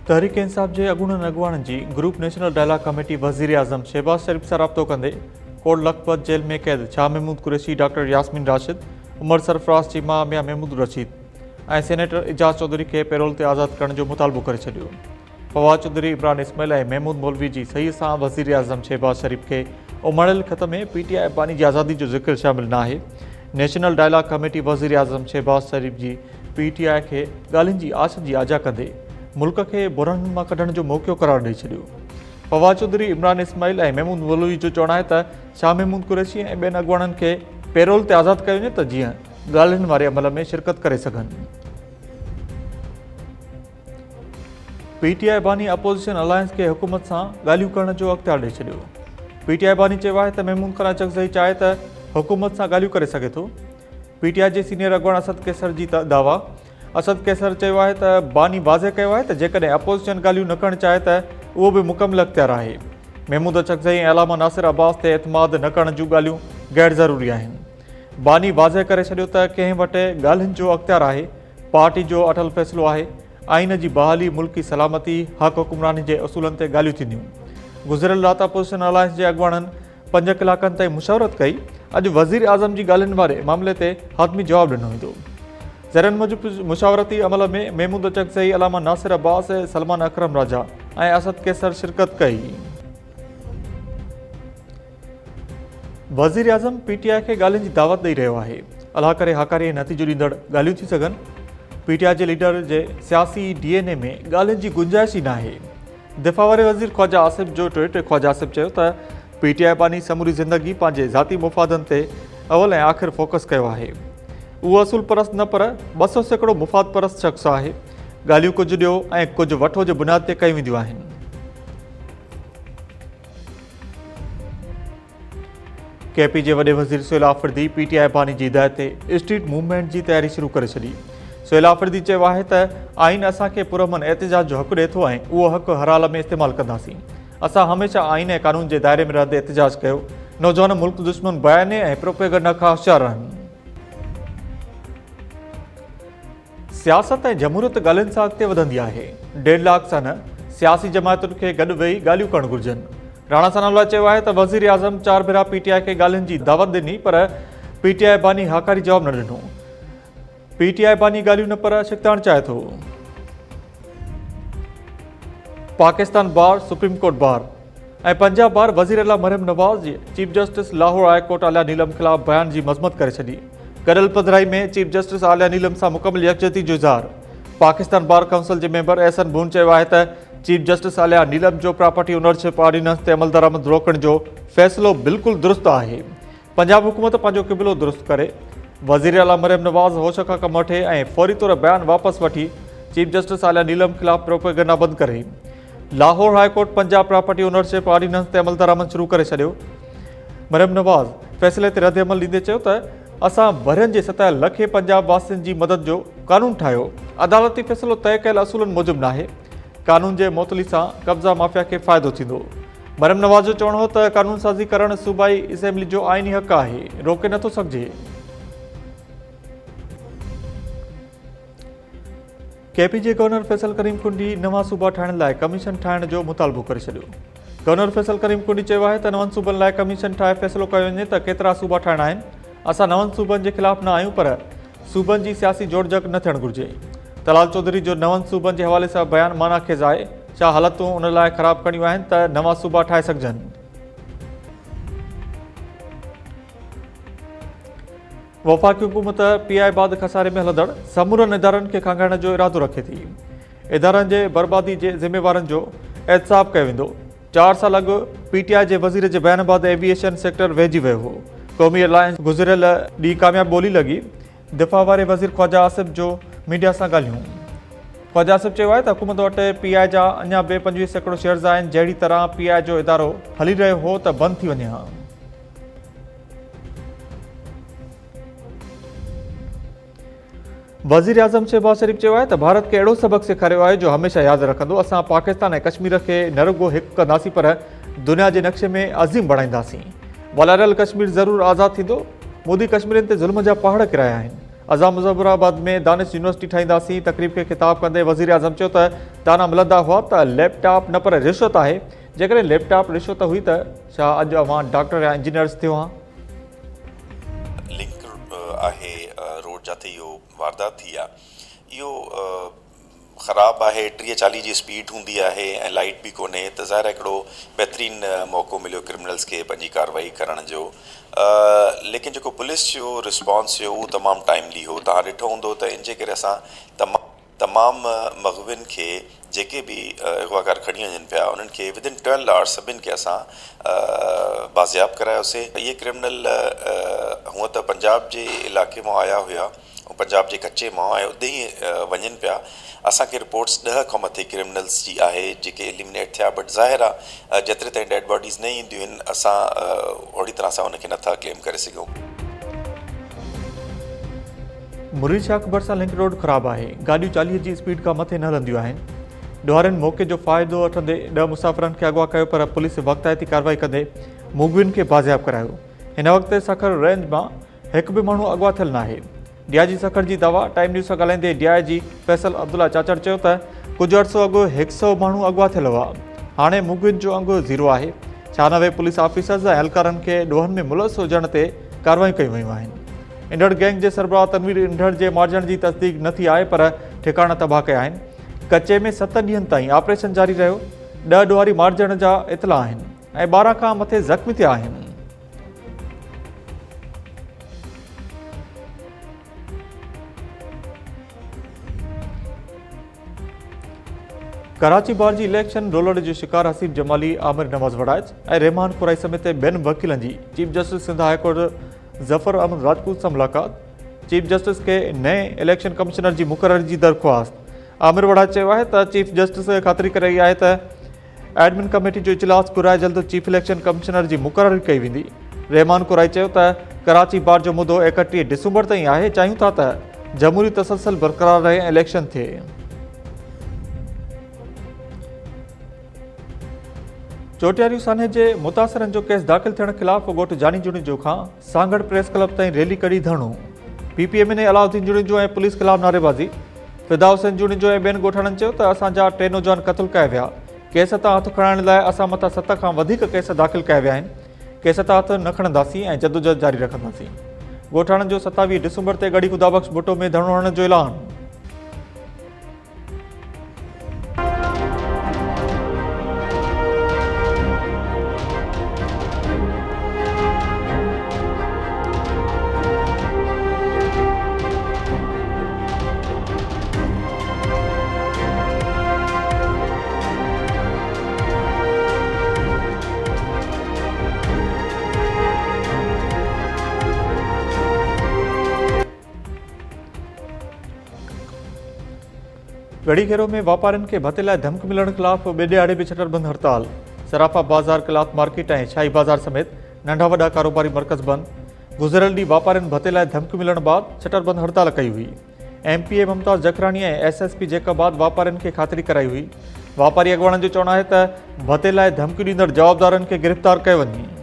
तहरीक इंसाफ के अगूणन अगवाणनि की group national dialogue committee वज़ीर आज़म शहबाज शरीफ से राब्तो कंदे कोट लखपत जेल में कैद शाह महमूद कुरैशी, डॉक्टर यास्मीन राशिद, उमर सरफराज की मां मियां महमूद रशीद और सेनेटर एजाज चौधरी के पैरोल से आज़ाद करने जो मुतालबो करे छडियो। फवाद चौधरी, इमरान इस्माइल और महमूद मौलवी की सही से वज़ीर आज़म शहबाज शरीफ के उमड़ियल खत में पीटीआई बानी की आज़ादी जो जिक्र शामिल ना है। नेशनल डायलॉग कमेटी वज़ीर आज़म शहबाज शरीफ की पीटीआई के गालिन की आश की आजा कंदे मुल्क के बुरहन में कढ़ण जो मौक़ो करार ॾेई छॾियो। फवाद चौधरी, इमरान इस्माइल और महमूद मौलवी जो चवणु आहे त शाह महमूद कुरैशी और ॿियनि अॻुवाणनि खे पैरोल ते आज़ाद कयो वञे त जीअं ॻाल्हियुनि वारे अमल में शिरकत करे सघनि। पीटीआई बानी अपोजिशन अलायंस के हुकूमत से ॻाल्हियूं करण जो अख़्तियार ॾेई छॾियो। पीटीआई बानी चयो आहे त महमूद खान चकज़ई चाहे त हुकूमत से ॻाल्हियूं करे सघे थो। पीटीआई के सीनियर अॻुवाण असद कैसर जी दावा। असद कैसर चयो आहे त बानी वाज़े कयो आहे त जेकॾहिं अपोजिशन ॻाल्हियूं न करणु चाहे त उहो बि मुकमिल अख़्तियार आहे। महमूद चकज़ई ऐं अलामा नासिर अब्बास ते एतमाद न करण जूं ॻाल्हियूं गैर ज़रूरी आहिनि। बानी वाज़े करे छॾियो त कंहिं वटि ॻाल्हियुनि जो अख़्तियार आहे। पार्टी जो अटल फ़ैसिलो आहे। आइन की बहाली, मुल्की सलामती, हक़ हुकुमरानी के असूलन ते ॻाल्हियूं थींदियूं। गुज़िरियल रात अपोजिशन अलायंस के अॻुवाणनि 5 कलाकनि ताईं मुशावरत कई। अॼु वज़ीर आज़म की ॻाल्हियुनि वारे मामले ते हतमी जवाब ॾिनो वेंदो। ज़रन मूजिब मुशावरती अमल में महमूद चकज़ई, अलामा नासिर अब्बास, सलमान अकरम राजा और असद कैसर शिरकत कई। वज़ीर आज़म पीटीआई के ॻाल्हियुनि की दावत ॾेई रहियो आहे। अलाह करे हकारी नतीजो ॾींदड़ ॻाल्हियूं थी सघनि। पीटीआई के लीडर के सियासी डीएनए में ॻाल्हियुनि की गुंजाइश ही ना है। दिफ़ा वारे वज़ीर ख्वाजा आसिफ जो ट्वीट ख्वाजा आसिफ चयो त पीटीआई बानी समूरी ज़िंदगी पंहिंजे ज़ाती मुफ़ादनि ते अवल ऐं आख़िर फोकस कयो आहे। उहो असूल परस्त न पर 200 सैकड़ो मुफ़ाद परस्त शख़्स आहे। ॻाल्हियूं कुझु ॾियो ऐं कुझु वठो जे बुनियाद ते कयूं वेंदियूं आहिनि। केपी के वॾे वज़ीर सुहेल आफरीदी पीटीआई बानी की हिदायत ते स्ट्रीट मूवमेंट की तैयारी शुरू करे छॾी। सुहेल आफरीदी चयो आहे त आइन असांखे पुरअमन एहतिजाज जो हक़ ॾिए थो ऐं उहो हक़ हर हाल में इस्तेमालु कंदासीं। असां हमेशह आइन ऐं कानून के दायरे में रहंदे एहतिजाज कयो। नौजवान मुल्क दुश्मन बयाने ऐं प्रोपेगंडा खां होशियार रहनि। सियासत ऐं जमहूरियत ॻाल्हियुनि सां अॻिते वधंदी आहे। 1.5 लाख सां न सियासी जमायतुनि खे गॾु वेही ॻाल्हियूं करणु घुरिजनि। राणा सनाउल्लाह चयो आहे त वज़ीर आज़म 4 भेरा पीटीआई खे ॻाल्हियुनि जी दावत ॾिनी पर पीटीआई बानी हाकारी जवाब न ॾिनो। पीटीआई बानी ॻाल्हियूं न पर शिकताइणु चाहे थो। Pakistan bar, supreme court bar ऐं पंजाब बार वज़ीर आला मरियम नवाज़ जी chief justice Lahore high court Aliya Neelam ख़िलाफ़ बयान की मज़म्मत करे छॾी। गॾियल पधिराई में चीफ जस्टिस आलिया नीलम सां मुकमिल यकजहती जो इज़हार। पाकिस्तान बार काउंसिल के मेंबर एहसन बून चयो आहे त चीफ जस्टिस आलिया नीलम जो प्रॉपर्टी ओनरशिप ऑर्डिनेंस ते अमल दरामद रोकण जो फ़ैसिलो बिल्कुल दुरुस्त आहे। पंजाब हुकूमत पंहिंजो क़िबिलो दुरुस्त करे। वज़ीर आला मरियम नवाज़ होश खां कमु वठे ऐं फौरी तौर बयान वापस वठी चीफ जस्टिस आलिया नीलम ख़िलाफ़ प्रोपेगंडा बंद करे। Lahore high court Punjab property ownership ordinance ते अमल दरामद शुरू करे छॾियो। मरियम नवाज़ फ़ैसिले ते रद्द अमल ॾींदे चयो त असां वरियनि जे सतह लखे पंजाब वासियुनि जी मदद जो कानून ठाहियो। अदालती फ़ैसिलो तय कयल असूलनि मूजिब नाहे। कानून के मोतली सां कब्ज़ा माफ़िया के फ़ाइदो थींदो। मरियम नवाज़ जो चवणु हो त कानून साज़ी करणु सूबाई असेंबली जो आइनी हक़ आहे, रोके नथो सघिजे। केपी जे गवर्नर फैसल करीम कुंडी नवां सूबा ठाहिण लाइ कमीशन ठाहिण जो मुतालबो करे छॾियो। गवर्नर फैसल करीम कुंडी चयो आहे त नवनि सूबनि लाइ कमीशन ठाहे फ़ैसिलो कयो वञे त केतिरा सूबा ठाहिणा आहिनि। असां नवनि सूबनि के ख़िलाफ़ न आहियूं पर सूबनि की सियासी जोड़जक न थियणु घुरिजे। तलाल चौधरी जो नवनि सूबनि के हवाले से बयान माना खेज़ आहे। छा हालतूं उन लाइ ख़राब करणियूं आहिनि त नवां सूबा ठाहे सघजनि। वफ़ाक़ी हुकूमत पीआई बाद खसारे में हलंदड़ समूरनि इदारनि खे खंगाइण जो इरादो रखे थी। इदारनि जे बर्बादी के ज़िम्मेवारनि जो एहतसाब कयो वेंदो। 4 साल अॻु पीटीआई के वज़ीर के बयान बाद एविएशन सेक्टर वेझी वियो हो। क़ौमी अलायंस गुज़िरियल ॾींहुं कामयाब ॿोली लॻी। दिफ़ा वारे वज़ीर ख्वाजा आसिफ जो मीडिया सां ॻाल्हियूं। ख्वाजा आसिफ चयो आहे त हुकूमत वटि पीआई जा अञा 25 सैकड़ो शेयर्स आहिनि। जहिड़ी तरह पीआई जो इदारो हली रहियो हो त बंदि थी वञे हा। वज़ीर आज़म शहबाज शरीफ चयो आहे त भारत के अहिड़ो सबक़ सेखारियो आहे जो हमेशह यादि रखंदो। असां पाकिस्तान ऐं कश्मीर के न रुगो हिकु कंदासीं पर दुनिया के नक्शे में अज़ीम बणाईंदासीं। वलारियल कश्मीर ज़रूर आज़ाद थींदो। मोदी कश्मीरनि ते ज़ुल्म जा पहाड़ किराया आहिनि। अज़ाम मुज़फ़राबाद में दानिश यूनिवर्सिटी ठाहींदासीं तक़रीब खे ख़िताब कंदे वज़ीर आज़म चयो त ताना मिलंदा हुआ त लैपटॉप न पर रिश्वत आहे। जेकॾहिं लैपटॉप रिश्वत हुई त छा अॼु अवां डॉक्टर या इंजीनियर्स थियो हा? लिंक आहे रोड जाते इहो वारदात थी आहे इहो ख़राबु आहे। 30-40 जी स्पीड हूंदी आहे ऐं लाइट बि कोन्हे त ज़ाहिर आहे हिकिड़ो बहितरीनु मौक़ो मिलियो क्रिमिनल्स खे पंहिंजी कार्रवाई करण जो। लेकिन जेको पुलिस जो रिस्पॉन्स हुयो उहो तमामु टाइमली हो। तव्हां ॾिठो हूंदो त इन जे करे असां तमामु मग़विन खे जेके बि अगवाकार खणी वञनि पिया उन्हनि खे विदिन 12 आवर्स सभिनि खे असां बाज़ियाब करायोसीं। इहे क्रिमिनल हूअं त पंजाब जे इलाइक़े मां आया हुआ ऐं पंजाब जे कच्चे मां ऐं उते ई वञनि पिया। असांखे रिपोर्ट्स 10 खां मथे क्रिमिनल्स जी आहे जेके एलिमिनेट थिया, बट ज़ाहिर आहे जेतिरे ताईं डेड बॉडीज़ न ईंदियूं आहिनि असां ओड़ी तरह सां उनखे नथा क्लेम करे सघूं। मुरीद शाह अकबर सां लिंक रोड ख़राबु आहे। गाॾियूं 40 जी स्पीड खां मथे न हलंदियूं आहिनि। ॾोहारनि मौक़े जो फ़ाइदो वठंदे 10 मुसाफ़िरनि खे अगवा कयो पर पुलिस वक़्तायती कार्रवाई कंदे मुग़विन खे बाज़ियाब करायो। हिन वक़्तु सखर रेंज मां हिकु बि माण्हू अगवा थियल न आहे। डीआईजी सखर जी दावा टाइम न्यूज़ सां ॻाल्हाईंदे डीआईजी फैसल अब्दुल्ला चाचड़ चयो त कुझु अर्सो अॻु 100 माण्हू अगवा थियल हुआ। हाणे मुग़विन जो अंगु 0 आहे। 96 पुलिस ऑफिसर्स ऐं एहलकारनि खे ॾोहनि में मुलस हुजण ते कार्रवाई कयूं वयूं आहिनि। इंडड़ गैंग जे सरबराह तनवीर इंडड़ जे मारिजण जी तस्दीक न थी आहे पर ठिकाना तबाह कया आहिनि। कचे में 7 ॾींहंनि ताईं ऑपरेशन जारी रहियो। 10 ॾोहारी मारिजण जा इतला आहिनि ऐं 12 खां मथे ज़ख़्मी थिया आहिनि। कराची बार जी इलेक्शन रोलर जो शिकार हसीब जमाली, आमिर नवाज़ वड़ाइच ऐं रहमान कुराई समेत ॿियनि वकीलनि जी chief justice Sindh high court Zafar Ahmed Rajput सां मुलाक़ात। चीफ जस्टिस खे नए इलेक्शन कमिश्नर जी मुक़ररी जी दरख़्वास्त। आमिर वड़ाइच चयो आहे त चीफ जस्टिस ख़ातिरी करे रही आहे त एडमिन कमेटी जो इजलास घुराए जल्द चीफ इलेक्शन कमिश्नर जी मुक़ररी कई वेंदी। रहमान कुराई चयो त कराची बार जो मुदो 31 डिसंबर ताईं आहे। चाहियूं था त जमहूरी तसलसल बरक़रार रहे ऐं इलेक्शन थिए। चोटियारियूं सान्हे जे मुतासिरनि जो केस दाख़िल थियण ख़िलाफ़ ॻोठ जानी जुनिजो खां सांगड़ प्रेस क्लब ताईं रैली कढी धरणो। पीपीएम अलाउद्दीन जुनिजो ऐं पुलिस ख़िलाफ़ नारेबाज़ी। फिदा हुसैन जुनिजो ऐं ॿियनि ॻोठाणनि चयो त असांजा 3 नौजवान क़तल कया विया। केस तां हथु खणाइण लाइ असां मथां 7 खां वधीक केस दाख़िल कया विया आहिनि। केस तां हथु न खणंदासीं ऐं जदोजहद जारी रखंदासीं। ॻोठाणनि जो 27 डिसंबर ते गढ़ी ख़ुदाबख़्श भुट्टो में धरणो हणण जो ऐलान। गढ़ी घेरो में वापारियुनि खे भते लाइ धमकी मिलण ख़िलाफ़ ॿिए ॾियारे बि शटरबंद हड़ताल। सराफा बाज़ार, क्लॉथ मार्केट ऐं शाही बाज़ार समेत नंढा वॾा कारोबारी मर्कज़ बंदि। गुज़िरियल ॾींहुं वापारियुनि भते लाइ धमकी मिलण बैदि शटरबंद हड़ताल कई हुई। एमपीए ममताज़ जखरानी ऐं एसएसपी जैकबाद वापारियुनि खे ख़ातिरी कराई हुई। वापारी अॻवाननि जो चवणु आहे त भते लाइ धमकी ॾींदड़ जवाबदारनि खे गिरफ़्तार कयो वञे।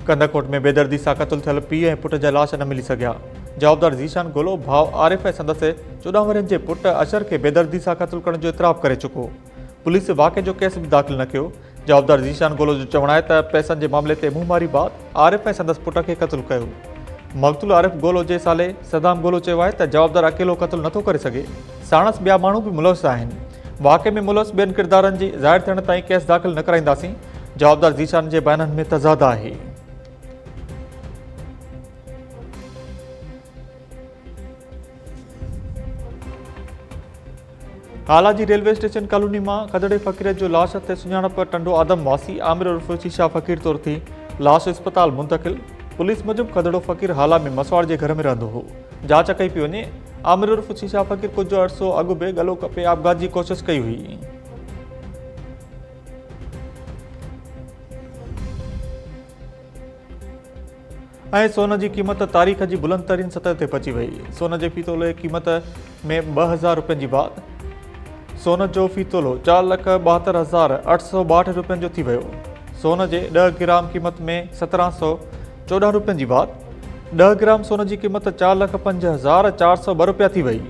कंदकोट में बेदर्दी सां क़तल थियल पीउ ऐं पुट जा लाश न मिली सघिया। जवाबदार ज़ीशान गोलो भाउ आरिफ ऐं संदसि 14 वरनि जे पुट अशर खे बेदर्दी सां क़तल करण जो इतराफ़ करे चुको। पुलिस वाक़े जो केस बि दाख़िल न कयो। जवाबदार ज़ीशान गोलो जो चवणु आहे त पैसनि जे मामले ते मुंहमारी बादि आरिफ ऐं संदसि पुट खे क़तल कयो। मक़तूल आरिफ गोलो जे साले सदाम गोलो चयो आहे त जवाबदार अकेलो क़तल नथो करे सघे, साणस ॿिया माण्हू बि मुलविस आहिनि। वाक़े में मुलविस ॿियनि किरदारनि जी ज़ाहिर थियण ताईं केस दाख़िल न कराईंदासीं। जवाबदार ज़ीशान जे बयाननि में तज़ाद आहे। हालाजी रेलवे स्टेशन कॉलोनी में खदड़े फ़कीर जो लाश ते सुञाणप टंडो आदम वासी आमिर उर्फ शीशा फ़कीर तौर थी लाश अस्पताल मुंतकिल। पुलिस मूजिब खदड़ो फ़कीर हाला में मसवाड़ के घर में रहंदो हो। जांच कई पई वञे। आमिर उर्फ शीशा फ़कीर कुछ अर्सो अॻु बि गलो कपे आपघात की कोशिश कई हुई। ऐं सोन की क़ीमत तारीख़ की बुलंद तरीन सतह ते पहुची वई। सोन के फी तोले क़ीमत में 2000 रुपये की बात। सोन जो फी तोलो 4,72,862 रुपयनि जो थी वियो। सोन जे 10 ग्राम क़ीमत में 1714 रुपयनि जी वाधि। 10 ग्राम सोन जी क़ीमत 4,05,402 रुपया थी वई।